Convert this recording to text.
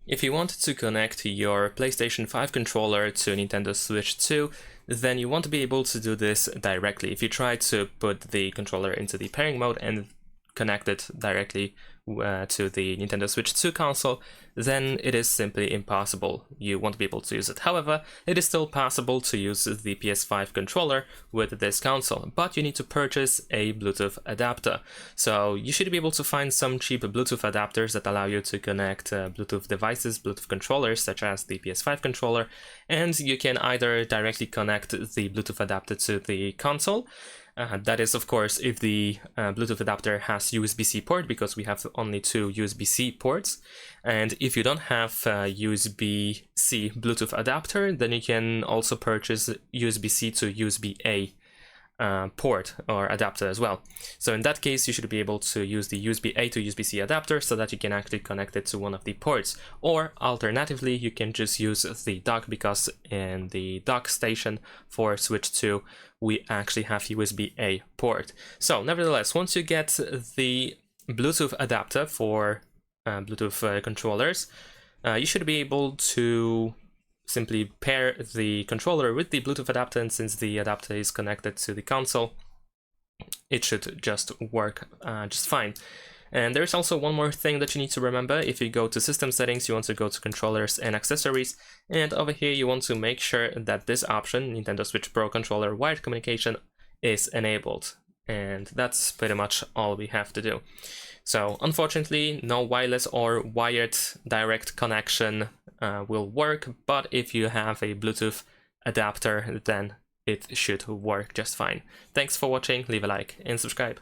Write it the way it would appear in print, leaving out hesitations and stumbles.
If you want to connect your PlayStation 5 controller to Nintendo Switch 2, then you want to be able to do this directly. If you try to put the controller into the pairing mode and connect it directly to the Nintendo Switch 2 console, then it is simply impossible. You won't be able to use it. However, it is still possible to use the PS5 controller with this console, but you need to purchase a Bluetooth adapter. So you should be able to find some cheap Bluetooth adapters that allow you to connect Bluetooth devices, Bluetooth controllers, such as the PS5 controller, and you can either directly connect the Bluetooth adapter to the console. That is, of course, if the Bluetooth adapter has USB-C port, because we have only two USB-C ports. And if you don't have USB-C Bluetooth adapter, then you can also purchase USB-C to USB-A port or adapter as well. So in that case, you should be able to use the USB-A to USB-C adapter so that you can actually connect it to one of the ports. Or alternatively, you can just use the dock, because in the dock station for Switch 2, we actually have USB-A port. So nevertheless, once you get the Bluetooth adapter for Bluetooth controllers, you should be able to simply pair the controller with the Bluetooth adapter, and since the adapter is connected to the console, it should just work just fine. And there's also one more thing that you need to remember. If you go to System Settings, you want to go to Controllers and Accessories, and over here you want to make sure that this option, Nintendo Switch Pro Controller Wired Communication, is enabled. And that's pretty much all we have to do. So unfortunately, no wireless or wired direct connection will work, but if you have a Bluetooth adapter, then it should work just fine. Thanks for watching, leave a like and subscribe.